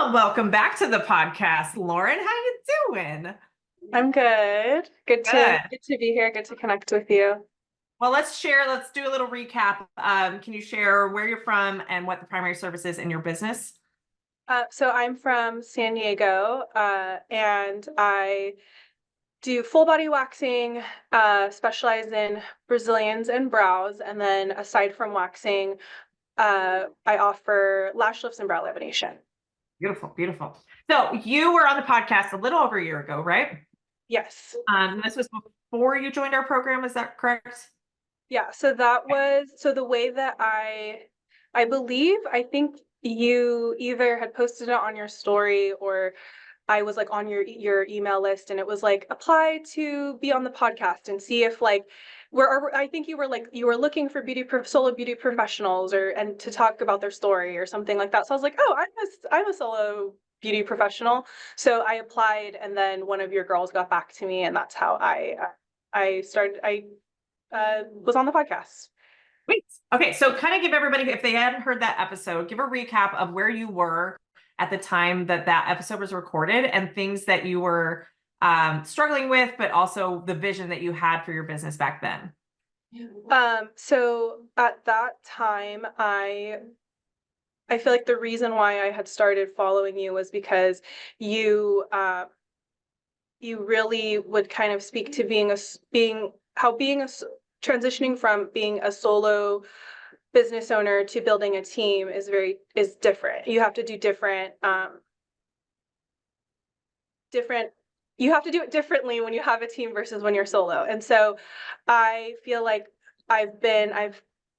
Well, welcome back to the podcast, Lauren. How you doing? I'm good. Good to Good. good to be here. Good to connect with you. Well, let's do a little recap. Can you share where you're from and what the primary service is in your business? So I'm from San Diego, and I do full body waxing, specialize in Brazilians and brows, and then aside from waxing, I offer lash lifts and brow lamination. Beautiful, beautiful. So you were on the podcast a little over a year ago, right? Yes. This was before you joined our program, is that correct? Yeah. So the way that I think you either had posted it on your story or I was like on your email list, and it was like apply to be on the podcast and see if like I think you were looking for solo beauty professionals and to talk about their story or something like that. So I was like, oh, I'm a solo beauty professional. So I applied, and then one of your girls got back to me, and that's how I started. I was on the podcast. Great. Okay, so kind of give everybody, if they hadn't heard that episode, give a recap of where you were at the time that that episode was recorded and things that you were struggling with, but also the vision that you had for your business back then. So at that time, I feel like the reason why I had started following you was because you you really would kind of speak to transitioning from being a solo business owner to building a team is different. You have to do different you have to do it differently when you have a team versus when you're solo. And so I feel like I've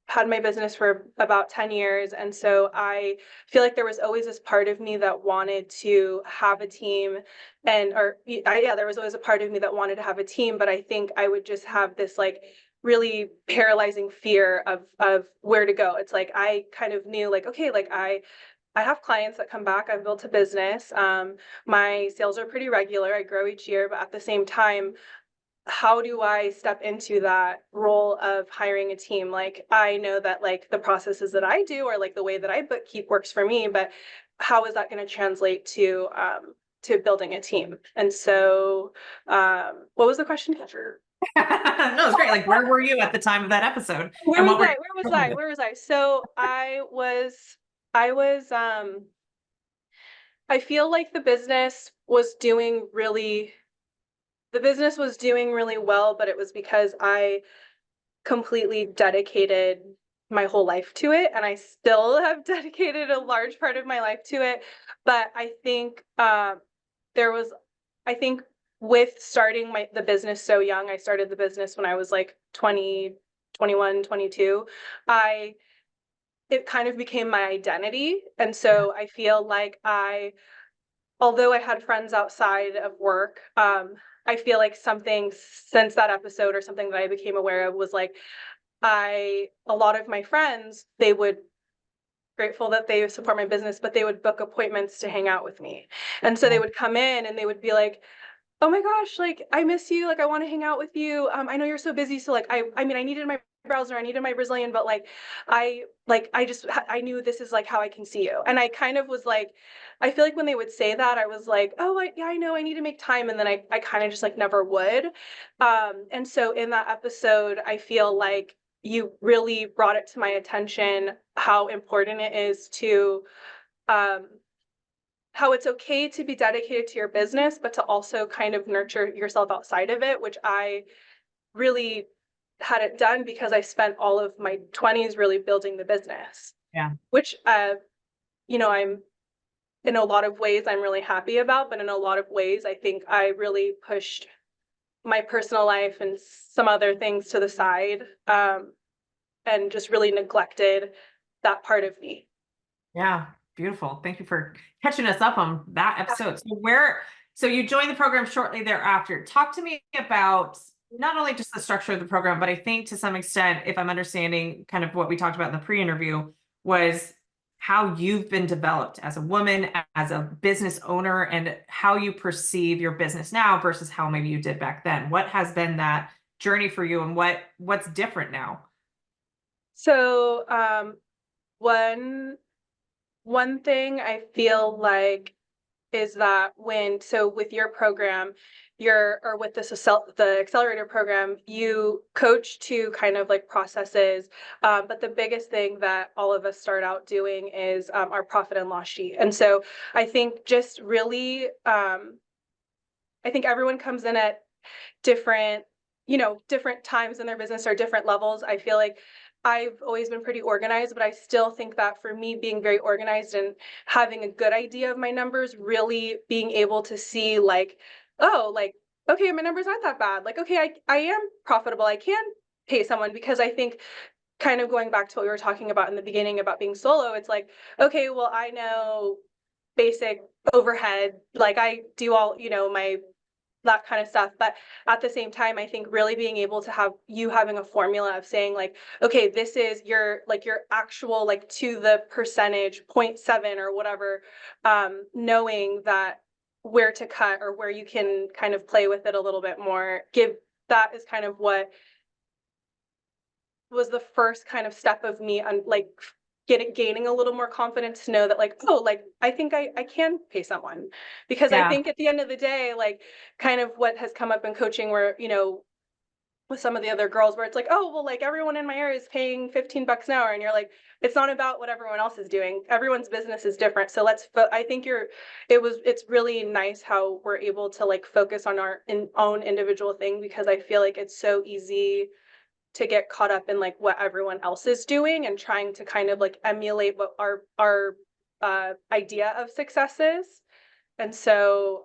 had my business for about 10 years. And so I feel like there was always this part of me that wanted to have a team there was always a part of me that wanted to have a team, but I think I would just have this like really paralyzing fear of where to go. It's like I kind of knew like, okay, like I have clients that come back. I've built a business. My sales are pretty regular. I grow each year, but at the same time, how do I step into that role of hiring a team? Like I know that like the processes that I do or like the way that I bookkeep works for me, but how is that going to translate to building a team? And so, what was the question? No, it's great. Like, where were you at the time of that episode? Where And was what were I? you Where was struggling I? with? Where was I? So I was I feel like the business was doing really well, but it was because I completely dedicated my whole life to it, and I still have dedicated a large part of my life to it. But I think there was, I think with starting the business so young, I started the business when I was like 20, 21, 22. It kind of became my identity. And so I feel like although I had friends outside of work, I feel like something since that episode or something that I became aware of was like, a lot of my friends, they would grateful that they support my business, but they would book appointments to hang out with me. And so they would come in and they would be like, oh my gosh, like I miss you. Like I want to hang out with you. I know you're so busy. So like, I mean, I needed my browser, I needed my Brazilian, but like, I knew this is like how I can see you. And I kind of was like, I feel like when they would say that, I was like, oh, yeah, I know I need to make time. And then I kind of just like never would. And so in that episode, I feel like you really brought it to my attention how important it is to, um, how it's okay to be dedicated to your business, but to also kind of nurture yourself outside of it, which I really had it done because I spent all of my 20s really building the business. Yeah. Which, I'm in a lot of ways I'm really happy about, but in a lot of ways, I think I really pushed my personal life and some other things to the side, and just really neglected that part of me. Yeah, beautiful. Thank you for catching us up on that episode. So you joined the program shortly thereafter. Talk to me about not only just the structure of the program, but I think to some extent, if I'm understanding kind of what we talked about in the pre-interview, was how you've been developed as a woman, as a business owner, and how you perceive your business now versus how maybe you did back then. What has been that journey for you, and what's different now? So, when one thing I feel like is that with your program, or with the accelerator program, you coach to kind of like processes. But the biggest thing that all of us start out doing is our profit and loss sheet. And so I think just really, I think everyone comes in at different, different times in their business or different levels. I feel like I've always been pretty organized, but I still think that for me, being very organized and having a good idea of my numbers, really being able to see like, oh, like, okay, my numbers aren't that bad. Like, okay, I am profitable. I can pay someone, because I think, kind of going back to what we were talking about in the beginning about being solo, it's like, okay, well, I know basic overhead, like I do all, my that kind of stuff. But at the same time, I think really being able to having a formula of saying like, okay, this is your actual, like, to the percentage, 0.7 or whatever, knowing that where to cut or where you can kind of play with it a little bit more. That is kind of what was the first kind of step of me gaining a little more confidence to know that, like, oh, like, I think I can pay someone. Because I Yeah. think at the end of the day, like, kind of what has come up in coaching where, with some of the other girls, where it's like, oh, well, like, everyone in my area is paying $15 an hour. And you're like, it's not about what everyone else is doing. Everyone's business is different. So but I think it's really nice how we're able to like focus on our own individual thing, because I feel like it's so easy to get caught up in like what everyone else is doing and trying to kind of like emulate what our idea of success is. And so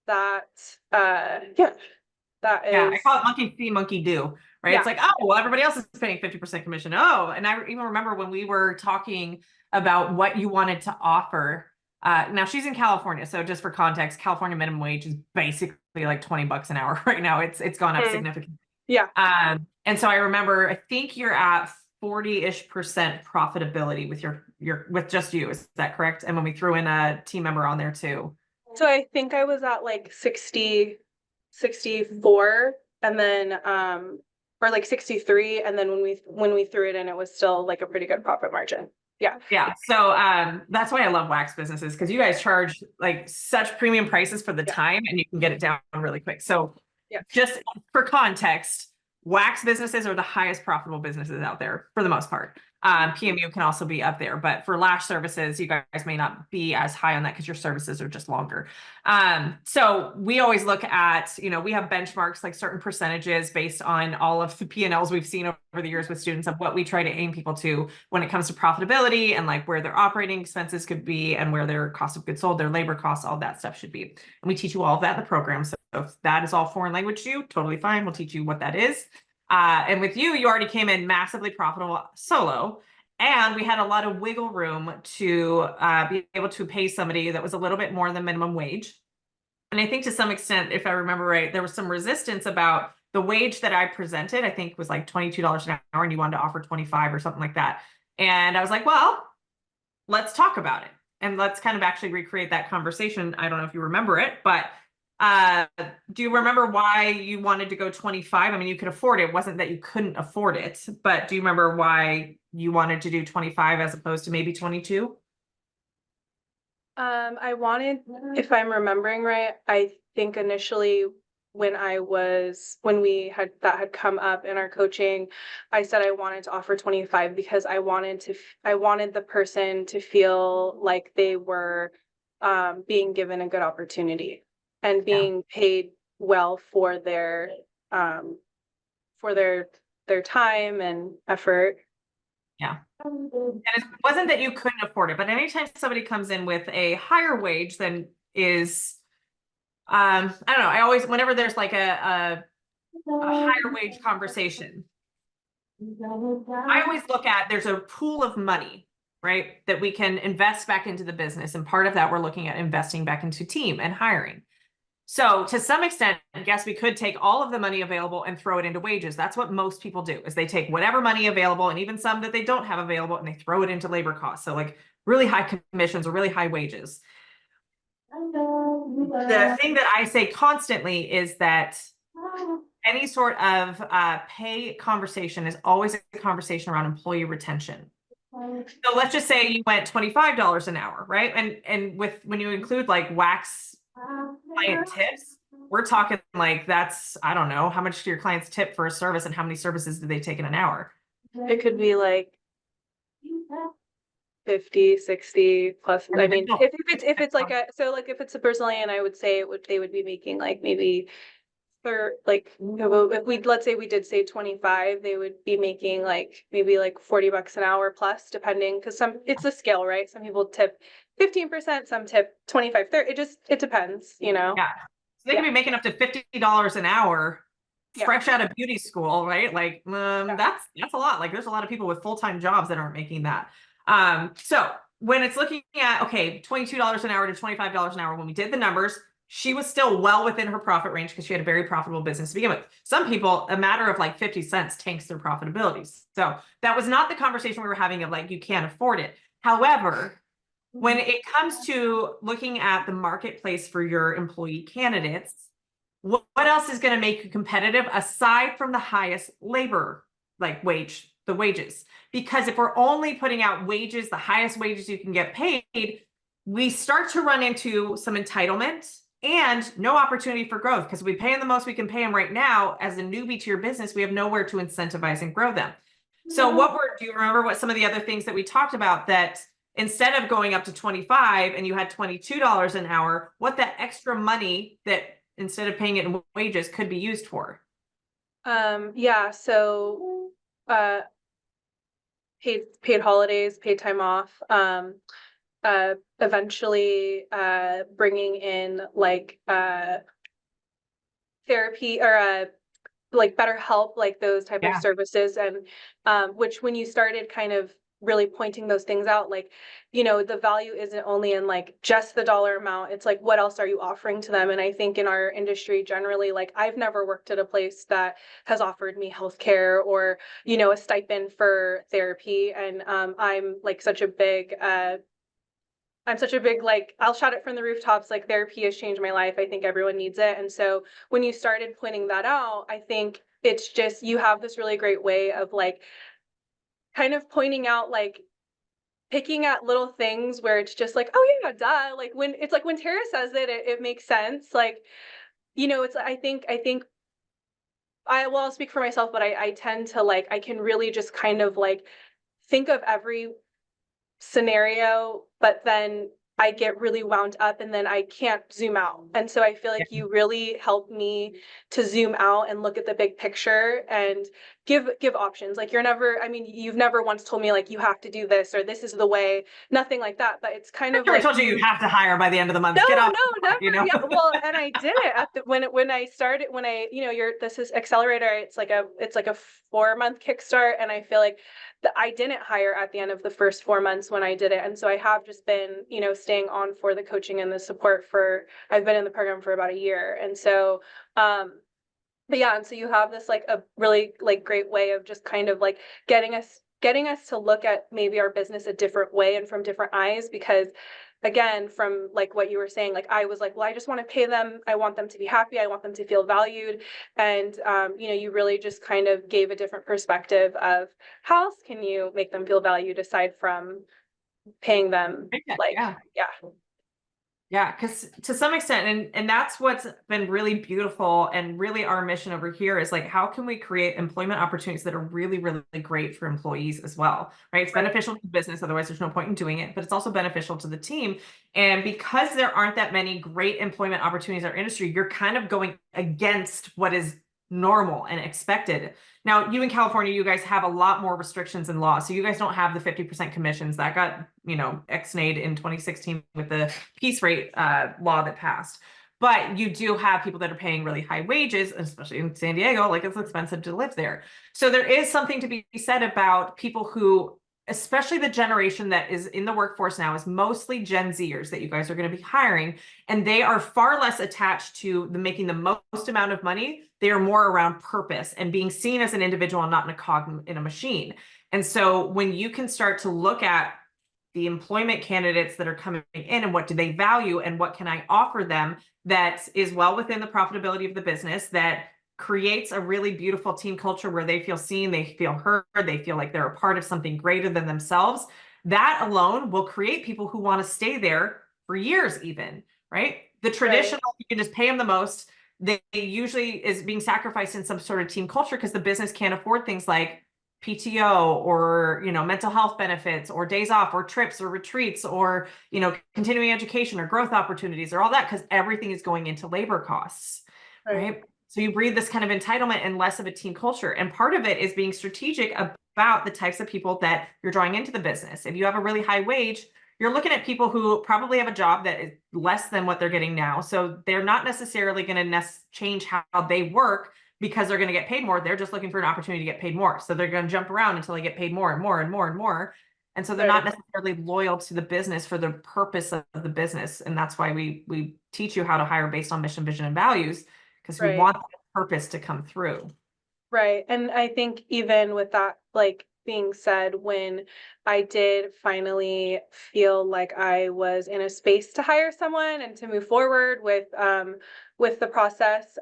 that yeah, that Yeah, I is, call it monkey see, monkey do, right? yeah. It's like, oh, well, everybody else is paying 50% commission. Oh, and I even remember when we were talking about what you wanted to offer. Now she's in California, so just for context, California minimum wage is basically like $20 an hour right now. It's gone up Mm, significantly. yeah. And so I remember, I think you're at 40-ish% profitability with with just you. Is that correct? And when we threw in a team member on there too. So I think I was at like 64, and then or like 63, and then when we threw it in, it was still like a pretty good profit margin. Yeah. Yeah. So that's why I love wax businesses, because you guys charge like such premium prices for the Yeah. time and you can get it down really quick. So Yeah. just for context, wax businesses are the highest profitable businesses out there for the most part. PMU can also be up there, but for lash services, you guys may not be as high on that because your services are just longer. So we always look at, we have benchmarks, like certain percentages based on all of the P&Ls we've seen over the years with students of what we try to aim people to when it comes to profitability, and like where their operating expenses could be and where their cost of goods sold, their labor costs, all that stuff should be. And we teach you all of that in the program. So if that is all foreign language to you, totally fine. We'll teach you what that is. And with you already came in massively profitable solo. And we had a lot of wiggle room to be able to pay somebody that was a little bit more than minimum wage. And I think to some extent, if I remember right, there was some resistance about the wage that I presented. I think was like $22 an hour, and you wanted to offer 25 or something like that. And I was like, well, let's talk about it. And let's kind of actually recreate that conversation. I don't know if you remember it, but do you remember why you wanted to go 25? I mean, you could afford it. It wasn't that you couldn't afford it, but do you remember why you wanted to do 25 as opposed to maybe 22? I wanted, if I'm remembering right, I think initially when we had come up in our coaching, I said I wanted to offer 25 because I wanted the person to feel like they were being given a good opportunity and Yeah. being paid well for um their time and effort. Yeah. And it wasn't that you couldn't afford it, but anytime somebody comes in with a higher wage than is, I don't know, I always, whenever there's like a higher wage conversation, I always look at there's a pool of money, right, that we can invest back into the business. And part of that, we're looking at investing back into team and hiring. So to some extent, I guess we could take all of the money available and throw it into wages. That's what most people do, is they take whatever money available, and even some that they don't have available, and they throw it into labor costs. So like really high commissions or really high wages. The thing that I say constantly is that any sort of pay conversation is always a conversation around employee retention. So let's just say you went $25 an hour, right? And when you include like wax client tips, we're talking like that's, I don't know, how much do your clients tip for a service and how many services do they take in an hour? It could be like 50, 60 plus. I mean, if it's like if it's a Brazilian, I would say they would be making like maybe for like if we let's say we did say 25, they would be making like maybe like $40 an hour plus, depending, because it's a scale, right? Some people tip 15%, some tip 25, 30. It depends, you know. Yeah. So they can be making up to $50 an hour Yeah. fresh out of beauty school, right? Like, that's a lot. Like there's a lot of people with full-time jobs that aren't making that. So when it's looking at, okay, $22 an hour to $25 an hour, when we did the numbers, she was still well within her profit range because she had a very profitable business to begin with. Some people, a matter of like 50 cents tanks their profitability. So that was not the conversation we were having of like, you can't afford it. However, when it comes to looking at the marketplace for your employee candidates, what else is going to make you competitive aside from the highest labor, like the wages? Because if we're only putting out wages, the highest wages you can get paid, we start to run into some entitlement and no opportunity for growth, because we pay them the most we can pay them right now. As a newbie to your business, we have nowhere to incentivize and grow them. So do you remember what some of the other things that we talked about, that instead of going up to 25 and you had $22 an hour, what that extra money that instead of paying it in wages could be used for? Yeah, so paid holidays, paid time off, eventually bringing in like therapy or like better help, like those type of services. And which when you started kind of really pointing those things out, like, you know, the value isn't only in like just the dollar amount, it's like what else are you offering to them? And I think in our industry generally, like I've never worked at a place that has offered me healthcare or, you know, a stipend for therapy. And I'm such a big, like, I'll shout it from the rooftops, like therapy has changed my life. I think everyone needs it. And so when you started pointing that out, I think it's just, you have this really great way of like kind of pointing out, like picking at little things where it's just like, oh yeah, duh. Like when it's like when Tara says it makes sense. Like, you know, I think I'll speak for myself, but I tend to like, I can really just kind of like think of every scenario, but then I get really wound up and then I can't zoom out. And so I feel like you really help me to zoom out and look at the big picture and give options. Like you've never once told me like you have to do this or this is the way, nothing like that. But it's kind of I like told you have to hire by the end of the month. no, Get off, never. you know. Yeah, well, and I did it at when I started, when I, you know, this is Xcelerator. It's like a 4-month kickstart, and I feel like I didn't hire at the end of the first 4 months when I did it, and so I have just been, you know, staying on for the coaching and the support I've been in the program for about a year, and so, but yeah, and so you have this like a really like great way of just kind of like getting us to look at maybe our business a different way and from different eyes, because again, from like what you were saying, like I was like, well, I just want to pay them. I want them to be happy. I want them to feel valued. And, you know, you really just kind of gave a different perspective of how else can you make them feel valued aside from paying them? Like, Yeah, because to some extent, and that's what's been really beautiful, and really our mission over here is like, how can we create employment opportunities that are really, really great for employees as well, right? It's beneficial to the business, otherwise there's no point in doing it, but it's also beneficial to the team. And because there aren't that many great employment opportunities in our industry, you're kind of going against what is normal and expected. Now, you in California, you guys have a lot more restrictions and laws. So you guys don't have the 50% commissions that got, you know, ex-nayed in 2016 with the piece rate law that passed. But you do have people that are paying really high wages, especially in San Diego, like it's expensive to live there. So there is something to be said about people who, especially the generation that is in the workforce now, is mostly Gen Zers that you guys are going to be hiring. And they are far less attached to making the most amount of money. They are more around purpose and being seen as an individual and not in a cog in a machine. And so when you can start to look at the employment candidates that are coming in and what do they value and what can I offer them that is well within the profitability of the business, that creates a really beautiful team culture where they feel seen, they feel heard, they feel like they're a part of something greater than themselves, that alone will create people who want to stay there for years even, right? The traditional, you can just pay them the most. They usually is being sacrificed in some sort of team culture because the business can't afford things like PTO or, mental health benefits or days off or trips or retreats or, continuing education or growth opportunities or all that, because everything is going into labor costs, right? So you breed this kind of entitlement and less of a team culture. And part of it is being strategic about the types of people that you're drawing into the business. If you have a really high wage, you're looking at people who probably have a job that is less than what they're getting now. So they're not necessarily going to change how they work because they're going to get paid more. They're just looking for an opportunity to get paid more. So they're going to jump around until they get paid more and more and more and more. And so they're not necessarily loyal to the business for the purpose of the business. And that's why we teach you how to hire based on mission, vision, and values, because we want the purpose to come through. Right. And I think even with that, like being said, when I did finally feel like I was in a space to hire someone and to move forward with the process,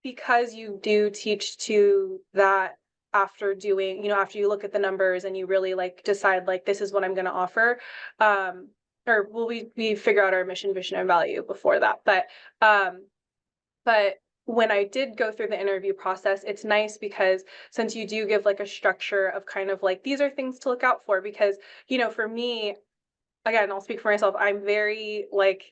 because you do teach to that after doing, after you look at the numbers and you really like decide like this is what I'm going to offer, or will we figure out our mission, vision, and value before that, but when I did go through the interview process, it's nice because since you do give like a structure of kind of like these are things to look out for, because for me, again, I'll speak for myself, I'm very like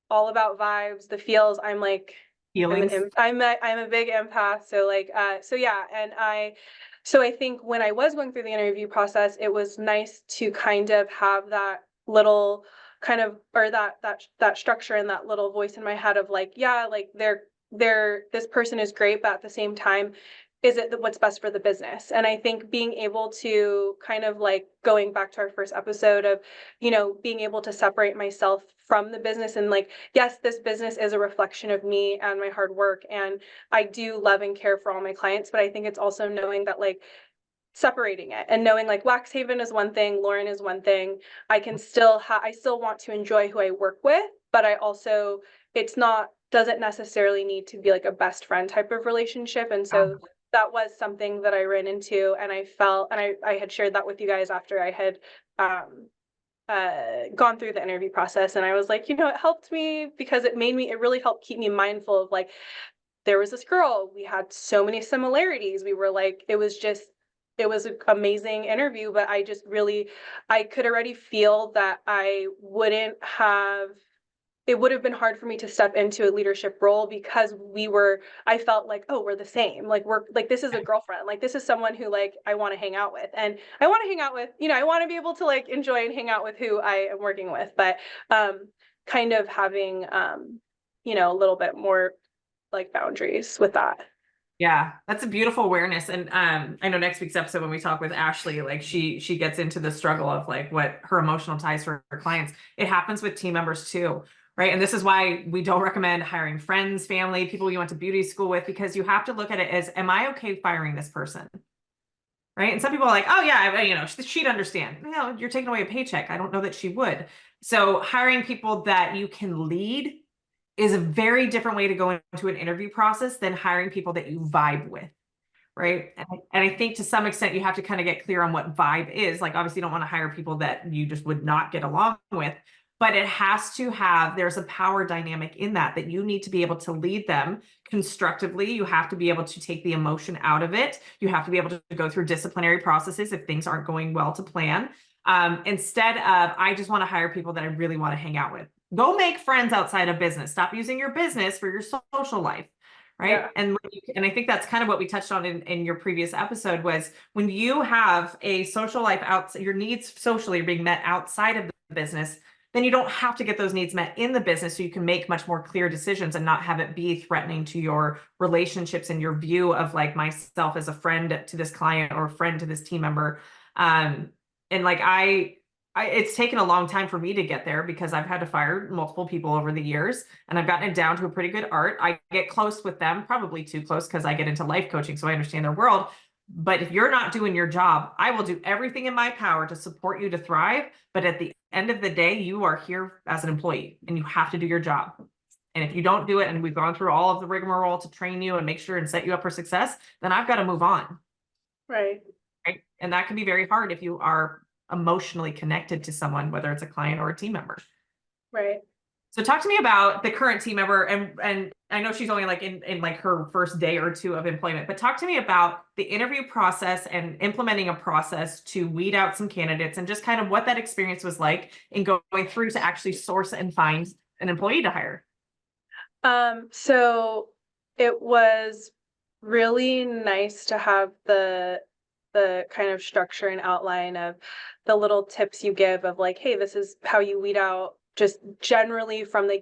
all about vibes, the feels. I'm like Feelings. I'm a big empath, so like so yeah, and so I think when I was going through the interview process, it was nice to kind of have that little kind of, or that structure and that little voice in my head of like, yeah, like this person is great, but at the same time, is it what's best for the business? And I think being able to kind of like going back to our first episode of, being able to separate myself from the business and like, yes, this business is a reflection of me and my hard work. And I do love and care for all my clients, but I think it's also knowing that like separating it and knowing like Wax Haven is one thing, Lauren is one thing. I can still I still want to enjoy who I work with, but I also, doesn't necessarily need to be like a best friend type of relationship. And so that was something that I ran into, and I felt, and I had shared that with you guys after I had gone through the interview process. And I was like, it helped me because it really helped keep me mindful of like, there was this girl, we had so many similarities. We were like, it was an amazing interview, but I could already feel that it would have been hard for me to step into a leadership role because I felt like, oh, we're the same. Like we're like, this is a girlfriend. Like this is someone who like I want to hang out with, and I want to hang out with, I want to be able to like enjoy and hang out with who I am working with, but kind of having a little bit more like boundaries with that. Yeah, that's a beautiful awareness. And I know next week's episode when we talk with Ashley, like she gets into the struggle of like what her emotional ties for her clients. It happens with team members too, right? And this is why we don't recommend hiring friends, family, people you went to beauty school with, because you have to look at it as, am I okay firing this person? Right? And some people are like, oh yeah, she'd understand. You're taking away a paycheck. I don't know that she would. So hiring people that you can lead is a very different way to go into an interview process than hiring people that you vibe with, right? And I think to some extent you have to kind of get clear on what vibe is. Like obviously you don't want to hire people that you just would not get along with, but it has to there's a power dynamic in that you need to be able to lead them constructively. You have to be able to take the emotion out of it. You have to be able to go through disciplinary processes if things aren't going well to plan. Instead of, I just want to hire people that I really want to hang out with. Go make friends outside of business. Stop using your business for your social life, right? Yeah. And I think that's kind of what we touched on in your previous episode was when you have a social life outside, your needs socially are being met outside of the business, then you don't have to get those needs met in the business, so you can make much more clear decisions and not have it be threatening to your relationships and your view of like myself as a friend to this client or a friend to this team member. And like it's taken a long time for me to get there because I've had to fire multiple people over the years and I've gotten it down to a pretty good art. I get close with them, probably too close because I get into life coaching, so I understand their world. But if you're not doing your job, I will do everything in my power to support you to thrive. But at the end of the day, you are here as an employee and you have to do your job. And if you don't do it, and we've gone through all of the rigmarole to train you and make sure and set you up for success, then I've got to move on. Right. Right. And that can be very hard if you are emotionally connected to someone, whether it's a client or a team member. Right. So talk to me about the current team member, and I know she's only like in like her first day or two of employment, but talk to me about the interview process and implementing a process to weed out some candidates and just kind of what that experience was like in going through to actually source and find an employee to hire. So it was really nice to have the kind of structure and outline of the little tips you give of like, hey, this is how you weed out just generally from the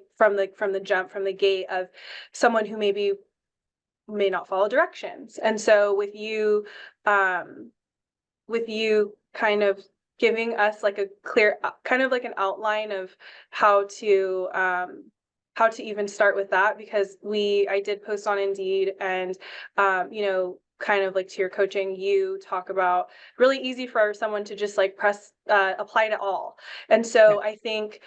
jump from the gate of someone who maybe may not follow directions. And so with you kind of giving us like a clear kind of like an outline of how to even start with that, because I did post on Indeed, and kind of like to your coaching, you talk about really easy for someone to just like press apply to all. And so I think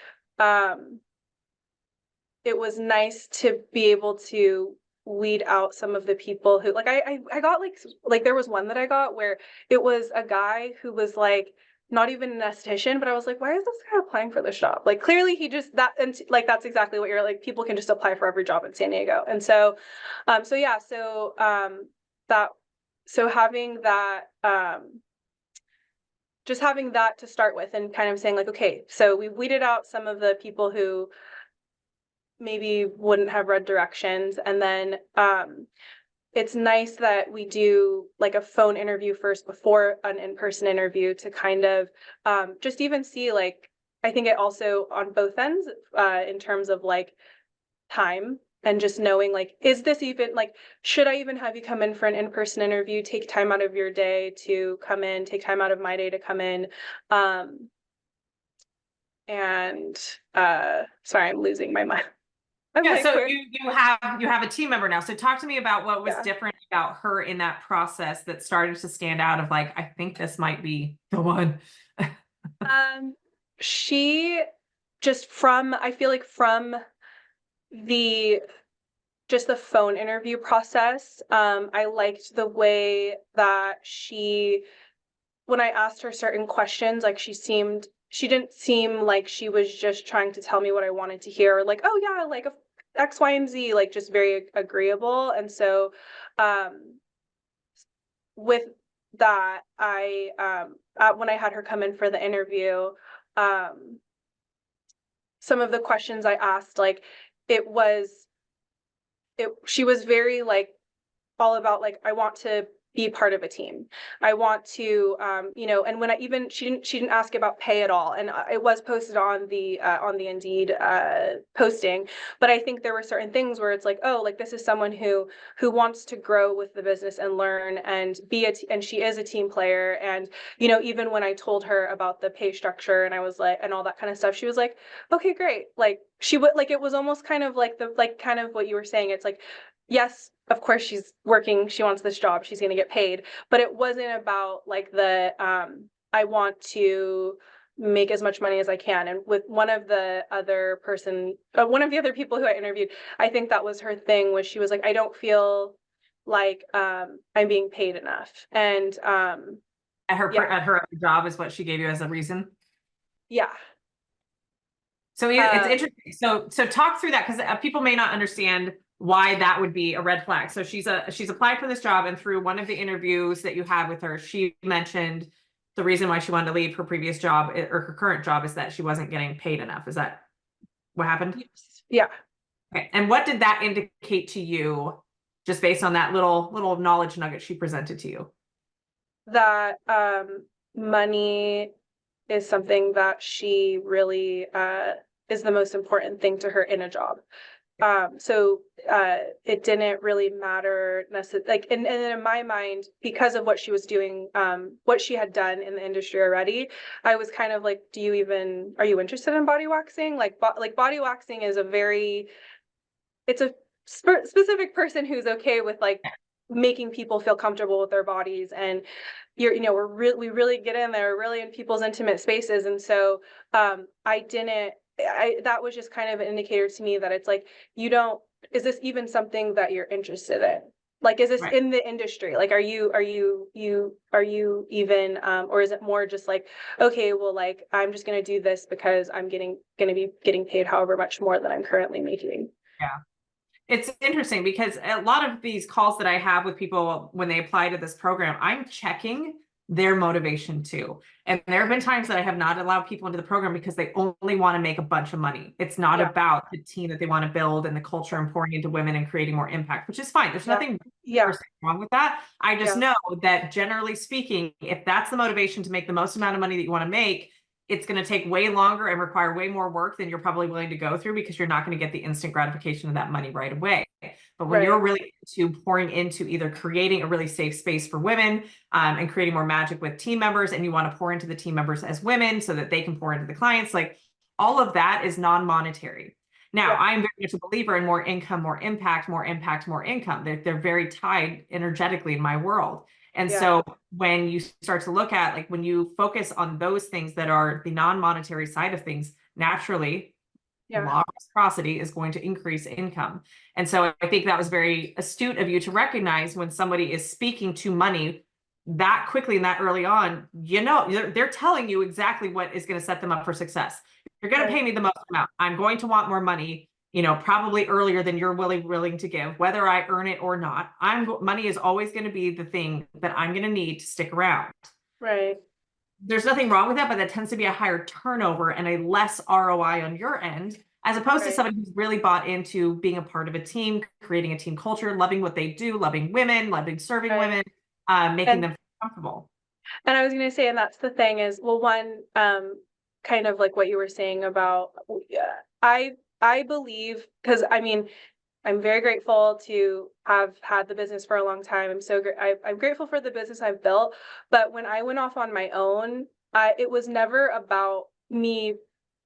it was nice to be able to weed out some of the people who like I got like there was one that I got where it was a guy who was like not even an esthetician, but I was like, why is this guy applying for this job? Like clearly he just that, and like that's exactly what you're like, people can just apply for every job in San Diego. And so that so having that just having that to start with, and kind of saying like, okay, so we weeded out some of the people who maybe wouldn't have read directions. And then it's nice that we do like a phone interview first before an in-person interview to kind of just even see like, I think it also on both ends in terms of like time and just knowing like, is this even like, should I even have you come in for an in-person interview, take time out of your day to come in, take time out of my day to come in. And sorry, I'm losing my mind. Yeah, so you have a team member now. So talk to me about what was different about her in that process that started to stand out of like, I think this might be the one. She just I feel like from the phone interview process, I liked the way that when I asked her certain questions, like she didn't seem like she was just trying to tell me what I wanted to hear, or like, oh yeah, like X, Y, and Z, like just very agreeable. And so with that, when I had her come in for the interview, some of the questions I asked, like she was very like all about like, I want to be part of a team. I want to, and when she didn't ask about pay at all. And it was posted on the Indeed posting, but I think there were certain things where it's like, oh, like this is someone who wants to grow with the business and learn and and she is a team player. And, even when I told her about the pay structure and I was like, and all that kind of stuff, she was like, okay, great. Like she would like, it was almost kind of like kind of what you were saying. It's like, yes, of course she's working, she wants this job, she's going to get paid, but it wasn't about like I want to make as much money as I can. And with one of the other people who I interviewed, I think that was her thing, was she was like, I don't feel like I'm being paid enough. And at her other job is what she gave you as a reason. Yeah. So it's interesting. So talk through that, because people may not understand why that would be a red flag. So she's applied for this job, and through one of the interviews that you had with her, she mentioned the reason why she wanted to leave her previous job or her current job is that she wasn't getting paid enough. Is that what happened? Yes. Yeah. Okay. And what did that indicate to you, just based on that little knowledge nugget she presented to you? That money is something that she really is the most important thing to her in a job. So it didn't really matter necessarily, like, and in my mind, because of what she was doing, what she had done in the industry already, I was kind of like, are you interested in body waxing? Like body waxing is it's a specific person who's okay with like making people feel comfortable with their bodies. And we really get in there, really in people's intimate spaces. And so I didn't, that was just kind of an indicator to me that it's like, is this even something that you're interested in? Like, is this Right. in the industry? Like, are you even, or is it more just like, okay, well, like, I'm just going to do this because I'm going to be getting paid however much more than I'm currently making. Yeah. It's interesting because a lot of these calls that I have with people when they apply to this program, I'm checking their motivation too. And there have been times that I have not allowed people into the program because they only want to make a bunch of money. It's not Yeah. about the team that they want to build and the culture and pouring into women and creating more impact, which is fine. There's nothing wrong with that. I just know that generally speaking, if that's the motivation to make the most amount of money that you want to make, it's going to take way longer and require way more work than you're probably willing to go through because you're not going to get the instant gratification of that money right away. But when you're really pouring into either creating a really safe space for women and creating more magic with team members, and you want to pour into the team members as women so that they can pour into the clients, like all of that is non-monetary. Now, I'm very much a believer in more income, more impact, more impact, more income. They're very tied energetically in my world. And so when you start to look at, like, when you focus on those things that are the non-monetary side of things, naturally, law of reciprocity is going to increase income. And so I think that was very astute of you to recognize when somebody is speaking to money that quickly and that early on, they're telling you exactly what is going to set them up for success. You're going to pay me the most amount. I'm going to want more money, probably earlier than you're willing to give, whether I earn it or not. Money is always going to be the thing that I'm going to need to stick around. Right. There's nothing wrong with that, but that tends to be a higher turnover and a less ROI on your end, as opposed to somebody who's really bought into being a part of a team, creating a team culture, loving what they do, loving women, loving serving women, making them feel comfortable. And I was going to say, and that's the thing is, well, one, kind of like what you were saying about, I believe, because I mean, I'm very grateful to have had the business for a long time. I'm grateful for the business I've built. But when I went off on my own, it was never about me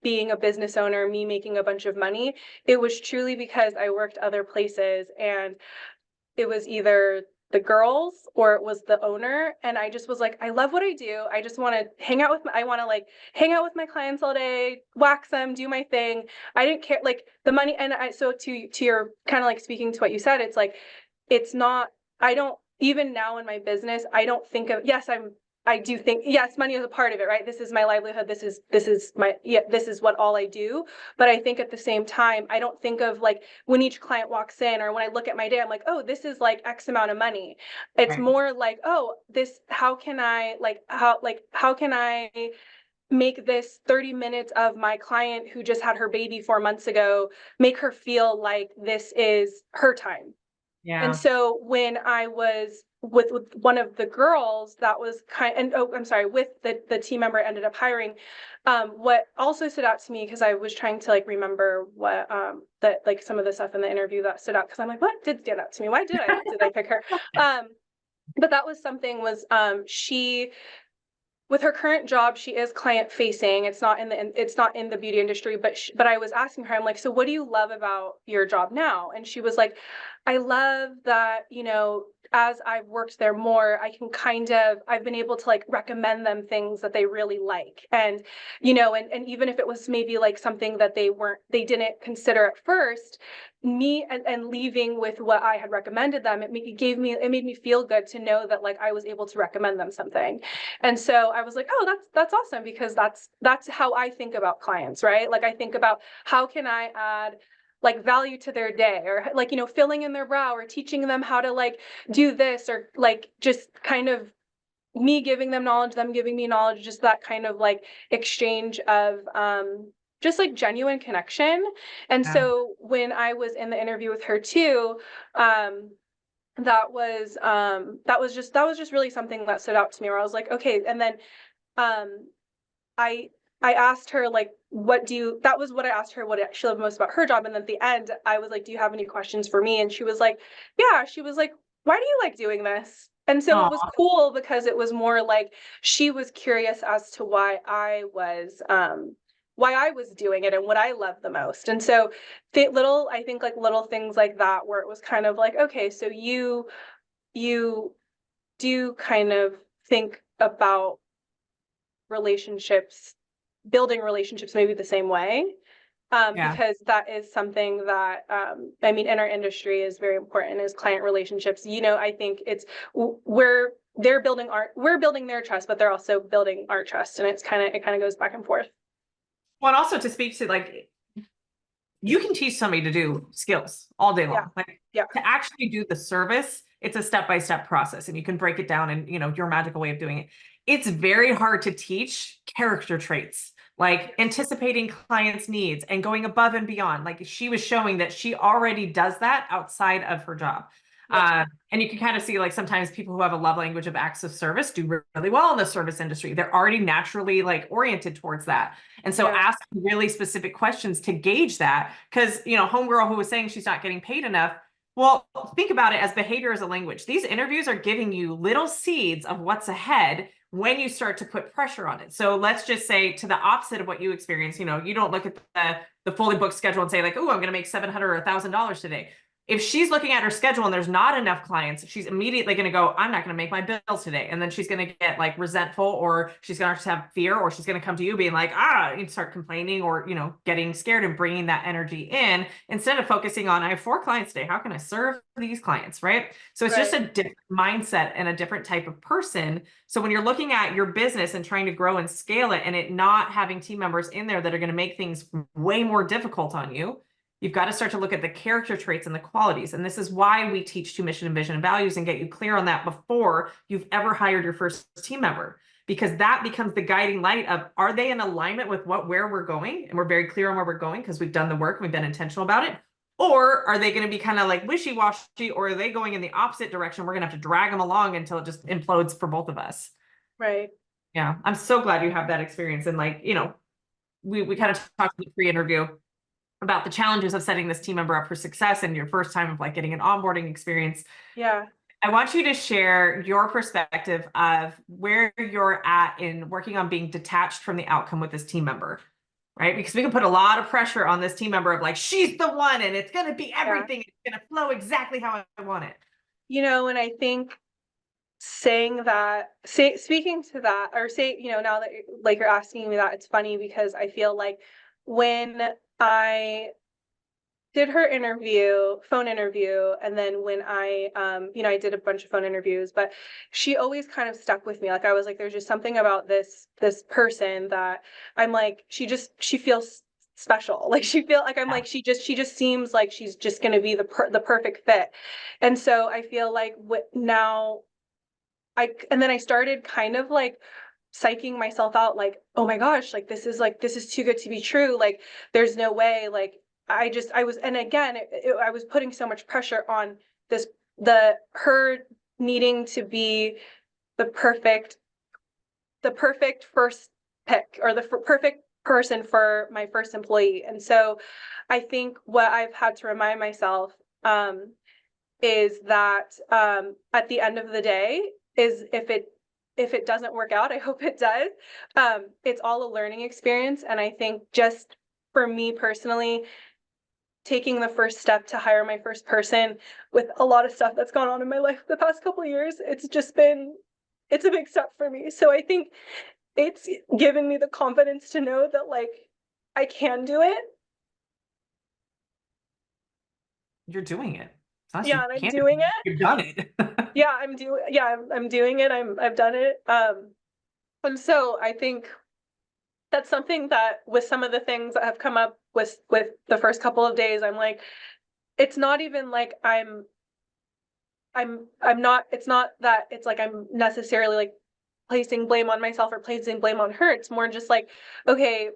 being a business owner, me making a bunch of money. It was truly because I worked other places, and it was either the girls or it was the owner. And I just was like, I love what I do. I just want to I want to like hang out with my clients all day, wax them, do my thing. I didn't care, like, the money. And so to your kind of like speaking to what you said, it's like, it's not, I don't, even now in my business, I don't think of, I do think, yes, money is a part of it, right? This is my livelihood. This is this is what all I do. But I think at the same time, I don't think of like when each client walks in, or when I look at my day, I'm like, oh, this is like X amount of money. It's more like, oh, how can I make this 30 minutes of my client who just had her baby 4 months ago, make her feel like this is her time. Yeah. And so when I was with one of the girls, that was with the team member I ended up hiring, what also stood out to me, because I was trying to like remember what that like some of the stuff in the interview that stood out, because I'm like, what did stand out to me? Why did I pick her? But that was something, was she, with her current job, she is client facing. It's not in the beauty industry, but I was asking her, I'm like, so what do you love about your job now? And she was like, I love that, as I've worked there more, I've been able to like recommend them things that they really like. And, and even if it was maybe like something that they didn't consider at first, me and leaving with what I had recommended them, it made me feel good to know that like I was able to recommend them something. And so I was like, oh, that's awesome, because that's how I think about clients, right? Like, I think about, how can I add like value to their day, or like, filling in their brow, or teaching them how to like do this, or like just kind of me giving them knowledge, them giving me knowledge, just that kind of like exchange of just like genuine connection. And so when I was in the interview with her too, that was just really something that stood out to me, where I was like, okay. And then I asked her, like, that was what I asked her, what she loved most about her job. And then at the end, I was like, do you have any questions for me? And she was like, yeah. She was like, why do you like doing this? And so it was cool, because it was more like she was curious as to why I was doing it and what I loved the most. And so I think like little things like that, where it was kind of like, okay, so you do kind of think about building relationships maybe the same way. Yeah. because that is something that, I mean, in our industry is very important, is client relationships. I think we're building their trust, but they're also building our trust. And it kind of goes back and forth. Well, and also to speak to like, you can teach somebody to do skills all day Yeah. long. Like Yeah. to actually do the service, it's a step-by-step process and you can break it down in, your magical way of doing it. It's very hard to teach character traits, like anticipating clients' needs and going above and beyond. Like she was showing that she already does that outside of her job. Yeah. And you can kind of see like sometimes people who have a love language of acts of service do really well in the service industry. They're already naturally like oriented towards that. And so Yeah. ask really specific questions to gauge that. Because, homegirl who was saying she's not getting paid enough. Well, think about it as behavior as a language. These interviews are giving you little seeds of what's ahead when you start to put pressure on it. So let's just say to the opposite of what you experience, you don't look at the fully booked schedule and say like, oh, I'm going to make $700 or $1,000 today. If she's looking at her schedule and there's not enough clients, she's immediately going to go, I'm not going to make my bills today. And then she's going to get like resentful, or she's going to have fear, or she's going to come to you being like, and start complaining, or, getting scared and bringing that energy in instead of focusing on, I have 4 clients today. How can I serve these clients? Right. So it's just a different mindset and a different type of person. So when you're looking at your business and trying to grow and scale it, and it not having team members in there that are going to make things way more difficult on you, you've got to start to look at the character traits and the qualities. And this is why we teach to mission and vision and values and get you clear on that before you've ever hired your first team member, because that becomes the guiding light of, are they in alignment with where we're going? And we're very clear on where we're going because we've done the work and we've been intentional about it. Or are they going to be kind of like wishy-washy, or are they going in the opposite direction? We're going to have to drag them along until it just implodes for both of us. Right. Yeah. I'm so glad you have that experience. And like, we kind of talked in the pre-interview about the challenges of setting this team member up for success and your first time of like getting an onboarding experience. Yeah. I want you to share your perspective of where you're at in working on being detached from the outcome with this team member, right? Because we can put a lot of pressure on this team member of like, she's the one and it's going to be everything. Yeah. It's going to flow exactly how I want it. And I think speaking to that, or now that like you're asking me that, it's funny because I feel like when I did her phone interview, and then when I did a bunch of phone interviews, but she always kind of stuck with me. Like I was like, there's just something about this person that I'm like, she feels special. Like I'm like, she just seems like she's just going to be the perfect fit. And so I feel like now and then I started kind of like psyching myself out, like, oh my gosh, like this is too good to be true. Like there's no way. Like I was, and again, I was putting so much pressure on her needing to be the perfect first pick, or the perfect person for my first employee. And so I think what I've had to remind myself is that at the end of the day, is if it doesn't work out, I hope it does. It's all a learning experience. And I think just for me personally, taking the first step to hire my first person with a lot of stuff that's gone on in my life the past couple of years, it's a big step for me. So I think it's given me the confidence to know that like I can do it. You're doing it. Yeah, and I'm doing it. You've done it. Yeah, I'm doing it. I've done it. And so I think that's something that with some of the things that have come up with the first couple of days, I'm like, it's not even like I'm not, it's not that it's like I'm necessarily like placing blame on myself or placing blame on her. It's more just like, okay,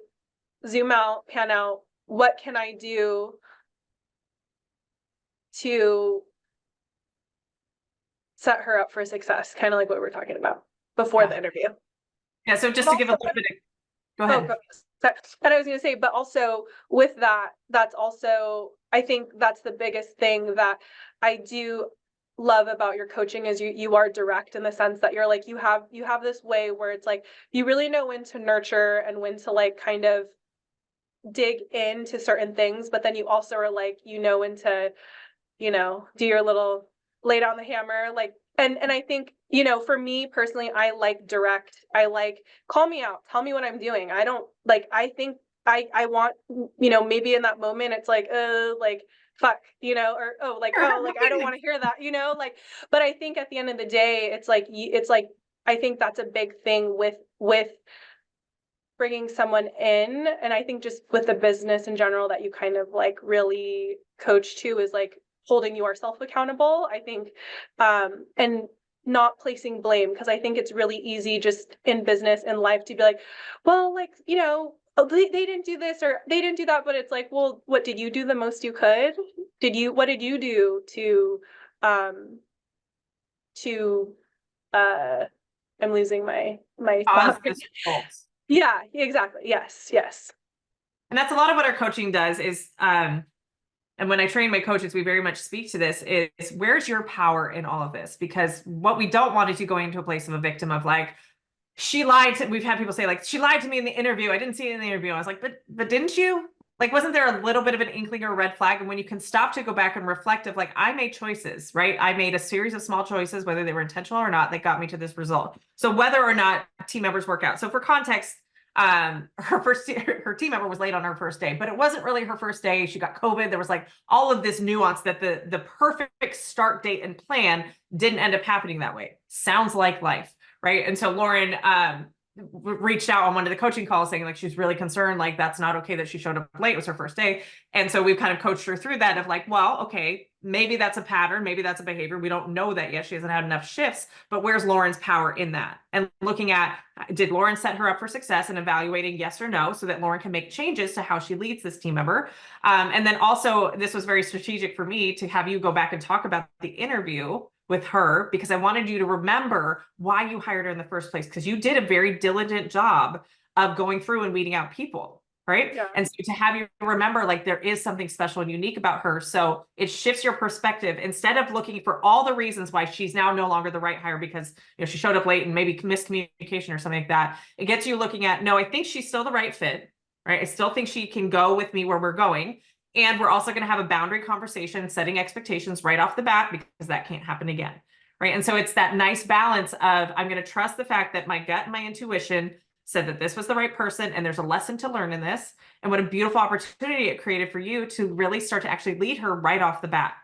zoom out, pan out. What can I do to set her up for success? Kind of like what we're talking about before the interview. Yeah. So just to give a little bit of, go ahead. And I was going to say, but also with that, that's also, I think that's the biggest thing that I do love about your coaching is you are direct in the sense that you're like, you have this way where it's like, you really know when to nurture and when to like kind of dig into certain things, but then you also are like, when to, do your little lay down the hammer, like, and I think, for me personally, I like direct, I like, call me out, tell me what I'm doing. I don't like, I think I want, you know, maybe in that moment it's like, fuck, you know, or, oh, like, I don't want to hear that, you know, like, but I think at the end of the day, it's like, I think that's a big thing with bringing someone in. And I think just with the business in general that you kind of like really coach to is like holding yourself accountable, I think, and not placing blame, because I think it's really easy just in business and life to be like, well, like, you know, oh, they didn't do this or they didn't do that, but it's like, well, what did you do the most you could? What did you do um to uh I'm losing my thought. Positive results. Yeah, exactly. Yes, yes. And that's a lot of what our coaching does is, and when I train my coaches, we very much speak to this is where's your power in all of this? Because what we don't want is you going into a place of a victim of like, she lied to, we've had people say like, she lied to me in the interview. I didn't see it in the interview. I was like, but didn't you? Like, wasn't there a little bit of an inkling or a red flag? And when you can stop to go back and reflect of like, I made choices, right? I made a series of small choices, whether they were intentional or not, that got me to this result. So whether or not team members work out. So for context, her team member was late on her first day, but it wasn't really her first day. She got COVID. There was like all of this nuance that the perfect start date and plan didn't end up happening that way. Sounds like life, right? And so Lauren reached out on one of the coaching calls saying like she's really concerned, like that's not okay that she showed up late. It was her first day. And so we've kind of coached her through that of like, well, okay, maybe that's a pattern, maybe that's a behavior. We don't know that yet. She hasn't had enough shifts, but where's Lauren's power in that? And looking at, did Lauren set her up for success and evaluating yes or no so that Lauren can make changes to how she leads this team member. And then also this was very strategic for me to have you go back and talk about the interview with her, because I wanted you to remember why you hired her in the first place, because you did a very diligent job of going through and weeding out people, right? Yeah. And so to have you remember, like there is something special and unique about her. So it shifts your perspective. Instead of looking for all the reasons why she's now no longer the right hire because you know she showed up late and maybe miscommunication or something like that, it gets you looking at, no, I think she's still the right fit, right? I still think she can go with me where we're going. And we're also going to have a boundary conversation, setting expectations right off the bat, because that can't happen again, right? And so it's that nice balance of, I'm going to trust the fact that my gut and my intuition said that this was the right person, and there's a lesson to learn in this. And what a beautiful opportunity it created for you to really start to actually lead her right off the bat.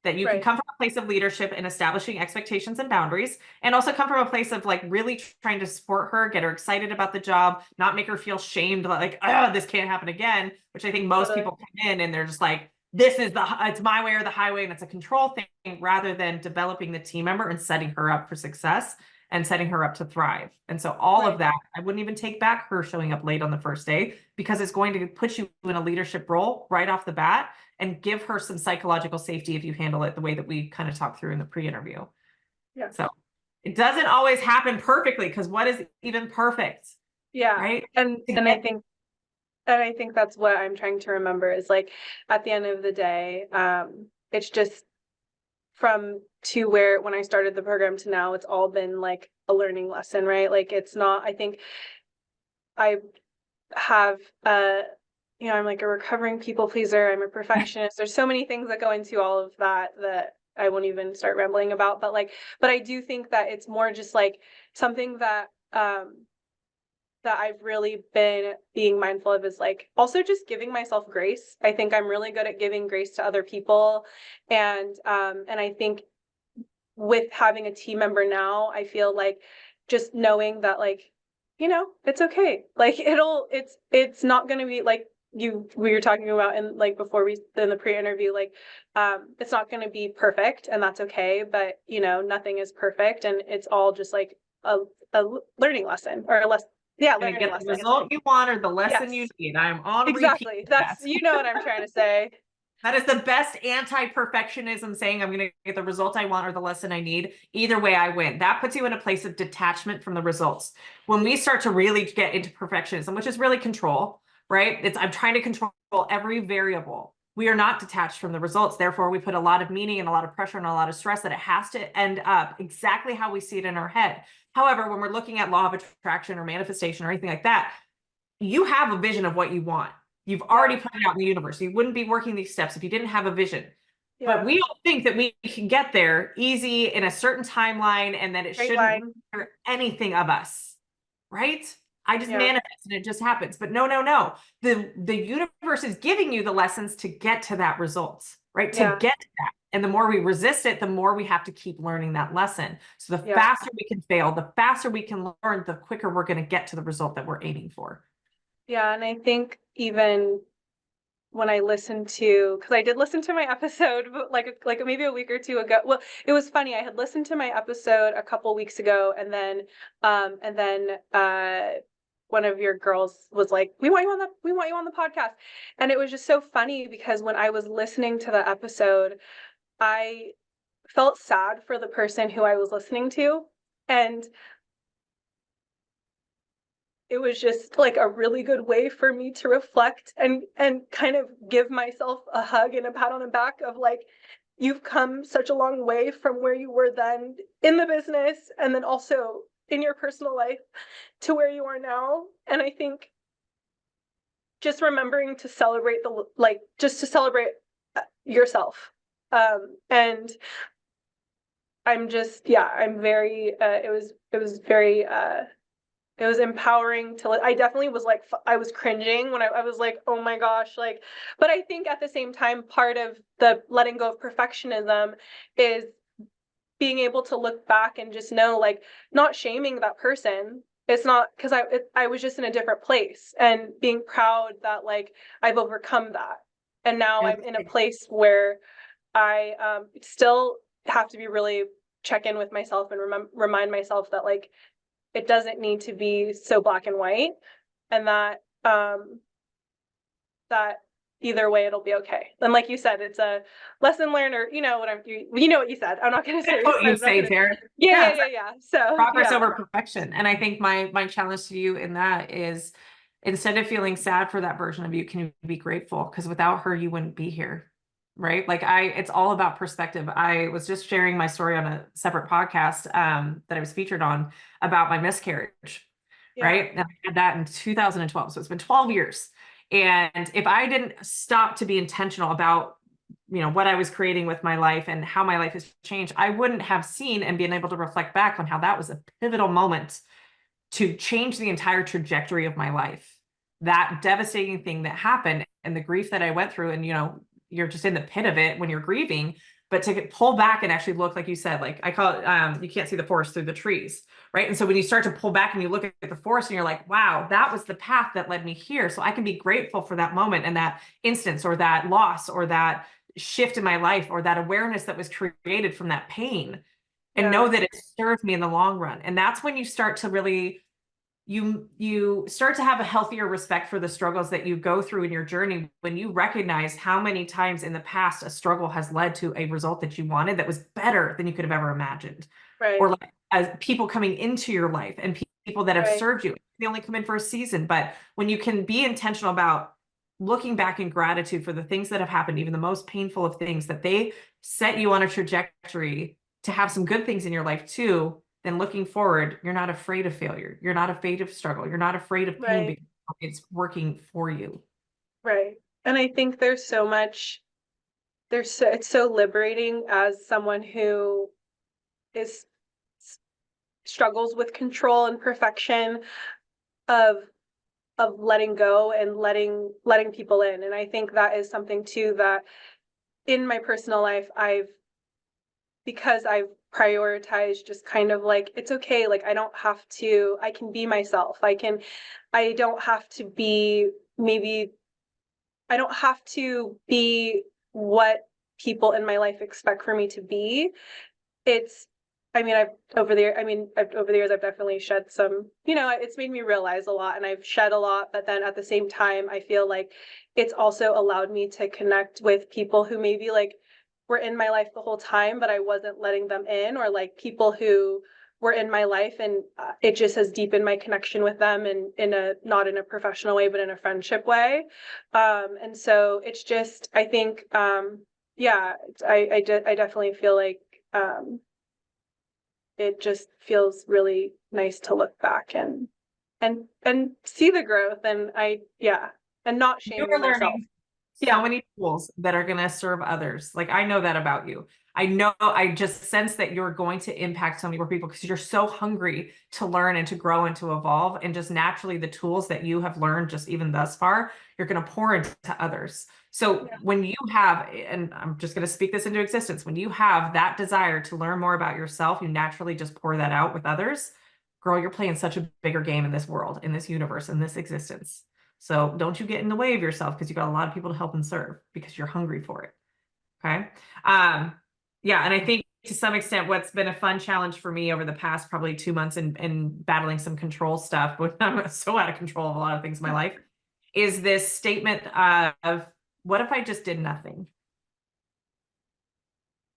That you can come from a place of leadership and establishing expectations and boundaries, and also come from a place of like really trying to support her, get her excited about the job, not make her feel shamed, like, oh, this can't happen again, which I think most people come in and they're just like, it's my way or the highway, and it's a control thing rather than developing the team member and setting her up for success and setting her up to thrive. And so all of that, I wouldn't even take back her showing up late on the first day, because it's going to put you in a leadership role right off the bat and give her some psychological safety if you handle it the way that we kind of talked through in the pre-interview. Yeah. So it doesn't always happen perfectly, because what is even perfect? Yeah. Right. And I think that's what I'm trying to remember is like at the end of the day, it's just from to where when I started the program to now, it's all been like a learning lesson, right? Like it's not, I think I have you know, I'm like a recovering people pleaser. I'm a perfectionist. There's so many things that go into all of that I won't even start rambling about. But I do think that it's more just like something that that I've really been being mindful of is like also just giving myself grace. I think I'm really good at giving grace to other people. And I think with having a team member now, I feel like just knowing that like, you know, it's okay. Like it's not going to be like we were talking about in like before in the pre-interview, like it's not going to be perfect, and that's okay. But you know, nothing is perfect, and it's all just like a learning lesson or a lesson. Yeah, Gonna learning get lesson. the result you want or the lesson you Yes. need. I'm on Exactly. repeat. That's you know what I'm trying to say. That is the best anti-perfectionism, saying I'm going to get the result I want or the lesson I need. Either way, I win. That puts you in a place of detachment from the results. When we start to really get into perfectionism, which is really control, right? I'm trying to control every variable. We are not detached from the results. Therefore, we put a lot of meaning and a lot of pressure and a lot of stress that it has to end up exactly how we see it in our head. However, when we're looking at law of attraction or manifestation or anything like that, you have a vision of what you want. You've already put it out in the universe. You wouldn't be working these steps if you didn't have a vision. Yeah. But we don't think that we can get there easy in a certain timeline and that it Straight shouldn't line. require anything of us, right? I just manifest and it just happens. But no, no, no. The universe is giving you the lessons to get to that result, right? To get to that. And the more we resist it, the more we have to keep learning that lesson. So the faster we can fail, the faster we can learn, the quicker we're going to get to the result that we're aiming for. Yeah. And I think even when I listened to, because I did listen to my episode like maybe a week or two ago. Well, it was funny. I had listened to my episode a couple weeks ago, and then one of your girls was like, we want you on the podcast. And it was just so funny because when I was listening to the episode, I felt sad for the person who I was listening to. And it was just like a really good way for me to reflect and kind of give myself a hug and a pat on the back of like, you've come such a long way from where you were then in the business and then also in your personal life to where you are now. And I think just remembering to celebrate just to celebrate yourself. And I'm just, I'm very, it was very, it was empowering to, I definitely was like, I was cringing when I was like, oh my gosh, like, but I think at the same time, part of the letting go of perfectionism is being able to look back and just know, like, not shaming that person. It's not because I was just in a different place, and being proud that like I've overcome that. And now I'm in a place where I still have to be really check in with myself and remind myself that like, it doesn't need to be so black and white, and that that either way it'll be okay. And like you said, it's a lesson learned, or you know what you said. I'm not going to say what you say, Tara. Yeah. So progress over perfection. And I think my challenge to you in that is, instead of feeling sad for that version of you, can you be grateful? Because without her, you wouldn't be here. Right. Like it's all about perspective. I was just sharing my story on a separate podcast that I was featured on about my miscarriage. Right. And I had that in 2012. So it's been 12 years. And if I didn't stop to be intentional about, what I was creating with my life and how my life has changed, I wouldn't have seen and been able to reflect back on how that was a pivotal moment to change the entire trajectory of my life. That devastating thing that happened and the grief that I went through, and, you're just in the pit of it when you're grieving, but to pull back and actually look, like you said, like I call it, you can't see the forest through the trees, right? And so when you start to pull back and you look at the forest and you're like, wow, that was the path that led me here. So I can be grateful for that moment and that instance or that loss or that shift in my life or that awareness that was created from that pain, and know that it served me in the long run. And that's when you start to really you start to have a healthier respect for the struggles that you go through in your journey, when you recognize how many times in the past a struggle has led to a result that you wanted that was better than you could have ever imagined. Or like as people coming into your life and people that have served you, they only come in for a season. But when you can be intentional about looking back in gratitude for the things that have happened, even the most painful of things, that they set you on a trajectory to have some good things in your life too, then looking forward, you're not afraid of failure. You're not afraid of struggle. You're not afraid of pain because it's working for you. Right. And I think it's so liberating as someone who is struggles with control and perfection of letting go and letting people in. And I think that is something too that in my personal life because I've prioritized just kind of like, it's okay, like I can be myself. I don't have to be what people in my life expect for me to be. Over the years, I've definitely shed some, it's made me realize a lot, and I've shed a lot, but then at the same time, I feel like it's also allowed me to connect with people who maybe like were in my life the whole time, but I wasn't letting them in, or like people who were in my life and it just has deepened my connection with them, and not in a professional way, but in a friendship way. And so it's just, I think, I definitely feel like, it just feels really nice to look back and see the growth, and not shaming myself. So many tools that are going to serve others. Like I know that about you. I know, I just sense that you're going to impact so many more people because you're so hungry to learn and to grow and to evolve. And just naturally, the tools that you have learned just even thus far, you're going to pour into others. So Yeah. when you have, and I'm just going to speak this into existence, when you have that desire to learn more about yourself, you naturally just pour that out with others. Girl, you're playing such a bigger game in this world, in this universe, in this existence. So don't you get in the way of yourself because you got a lot of people to help and serve because you're hungry for it. Okay. Um, yeah, and I think to some extent, what's been a fun challenge for me over the past probably 2 months in battling some control stuff, when I'm so out of control of a lot of things in my life, is this statement of what if I just did nothing?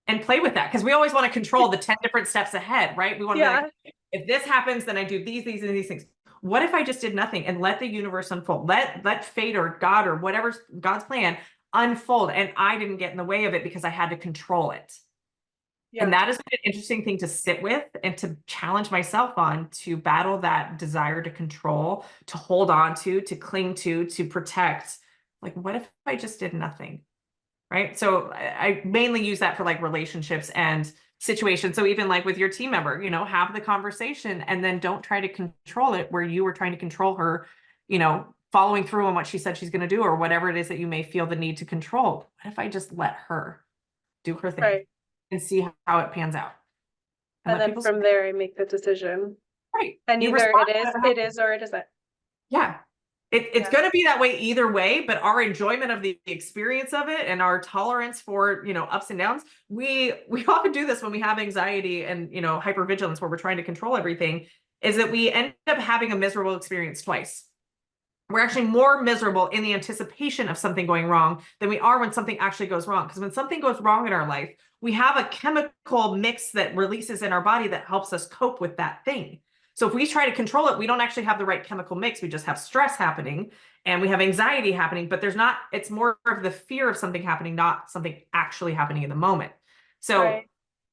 And play with that because we always want to control the 10 different steps ahead, right? We want to be Yeah. like, if this happens, then I do these, and these things. What if I just did nothing and let the universe unfold? Let fate or God or whatever's God's plan unfold. And I didn't get in the way of it because I had to control it. And Yeah. that is an interesting thing to sit with and to challenge myself on, to battle that desire to control, to hold on to cling to protect. Like, what if I just did nothing? Right. So I mainly use that for like relationships and situations. So even like with your team member, have the conversation and then don't try to control it where you were trying to control her, following through on what she said she's going to do or whatever it is that you may feel the need to control. What if I just let her do her thing Right. and see how it pans out and And let then people from there I make the decision. right. And You either respond to whatever it happens. is or it isn't. Yeah. It's Yeah. going to be that way either way, but our enjoyment of the experience of it and our tolerance for, ups and downs, we often do this when we have anxiety and, hypervigilance where we're trying to control everything, is that we end up having a miserable experience twice. We're actually more miserable in the anticipation of something going wrong than we are when something actually goes wrong. Because when something goes wrong in our life, we have a chemical mix that releases in our body that helps us cope with that thing. So if we try to control it, we don't actually have the right chemical mix. We just have stress happening and we have anxiety happening, but it's more of the fear of something happening, not something actually happening in the moment. So Right.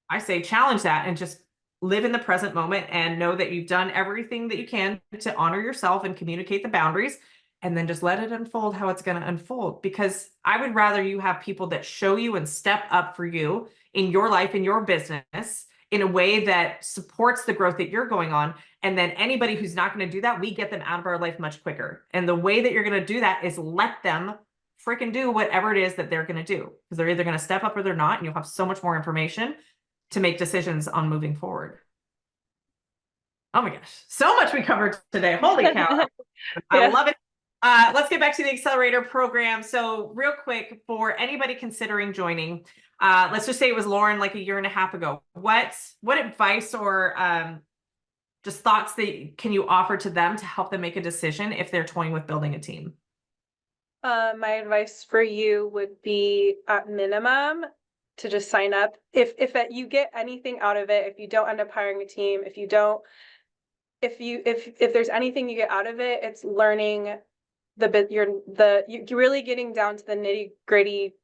I say challenge that and just live in the present moment and know that you've done everything that you can to honor yourself and communicate the boundaries, and then just let it unfold how it's going to unfold. Because I would rather you have people that show you and step up for you in your life, in your business, in a way that supports the growth that you're going on. And then anybody who's not going to do that, we get them out of our life much quicker. And the way that you're going to do that is let them freaking do whatever it is that they're going to do, because they're either going to step up or they're not. And you'll have so much more information to make decisions on moving forward. Oh my gosh, so much we covered today. Holy cow. I Yeah. love it. Let's get back to the Accelerator program. So real quick, for anybody considering joining, let's just say it was Lauren like a year and a half ago. What advice or just thoughts that can you offer to them to help them make a decision if they're toying with building a team? My advice for you would be at minimum to just sign up. If you get anything out of it, if you don't end up hiring a team, if there's anything you get out of it, it's learning you're really getting down to the nitty-gritty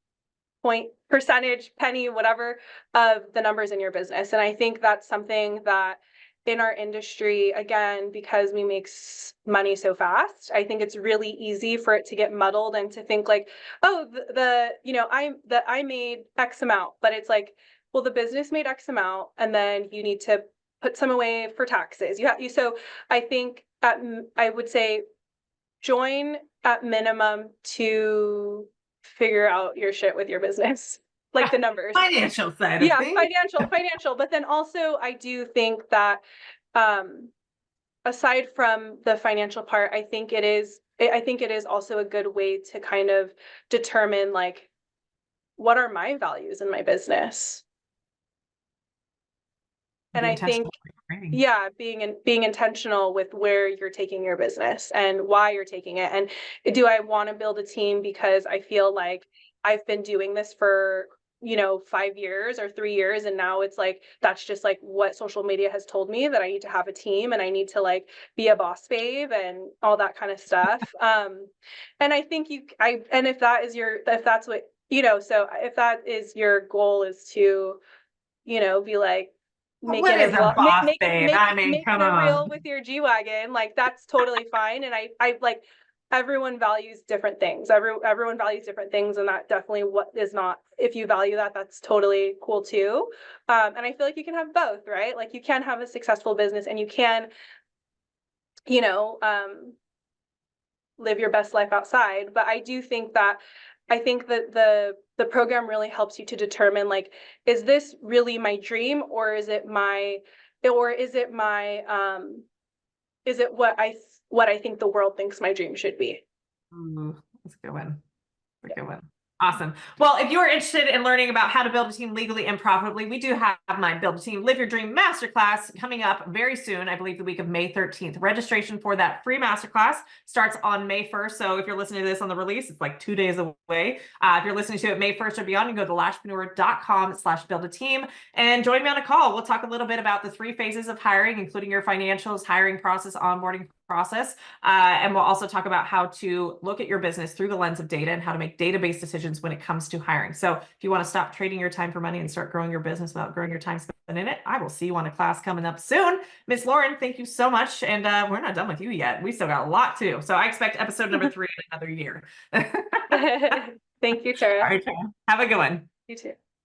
point, percentage, penny, whatever, of the numbers in your business. And I think that's something that in our industry, again, because we make money so fast, I think it's really easy for it to get muddled and to think like, oh, I made X amount, but it's like, well, the business made X amount, and then you need to put some away for taxes. So I think I would say join at minimum to figure out your shit with your business, like the numbers. Financial side of Yeah, things. financial. But then also I do think that aside from the financial part, I think it is also a good way to kind of determine like, what are my values in my business? And Be I think, intentional. yeah, being intentional with where you're taking your business and why you're taking it. And do I want to build a team because I feel like I've been doing this for 5 years or 3 years, and now it's like that's just like what social media has told me, that I need to have a team and I need to like be a boss babe and all that kind of stuff. And I think if that's what so if that is your goal, is to be like What is a boss babe? I mean, come making it on. real with your G-Wagon, like that's totally fine. And I like everyone values different things. Everyone values different things, and that definitely what is not, if you value that, that's totally cool too. And I feel like you can have both, right? Like you can have a successful business and you can, you know, live your best life outside. But I do think that the program really helps you to determine, like, is this really my dream, or is it what I think the world thinks my dream should be. Ooh, that's a good one. That's a good one. Awesome. Well, if you're interested in learning about how to build a team legally and profitably, we do have my Build a Team, Live Your Dream Masterclass coming up very soon. I believe the week of May 13th. Registration for that free masterclass starts on May 1st. So if you're listening to this on the release, it's like 2 days away. If you're listening to it May 1st or beyond, you can go to lashpreneur.com/build-a-team and join me on a call. We'll talk a little bit about the 3 phases of hiring, including your financials, hiring process, onboarding process. And we'll also talk about how to look at your business through the lens of data and how to make data-based decisions when it comes to hiring. So if you want to stop trading your time for money and start growing your business without growing your time spent in it, I will see you on a class coming up soon. Miss Lauren, thank you so much. And we're not done with you yet. We still got a lot to do. So I expect episode number 3 in another year. Thank you, Tara. All right, have a good one. You too.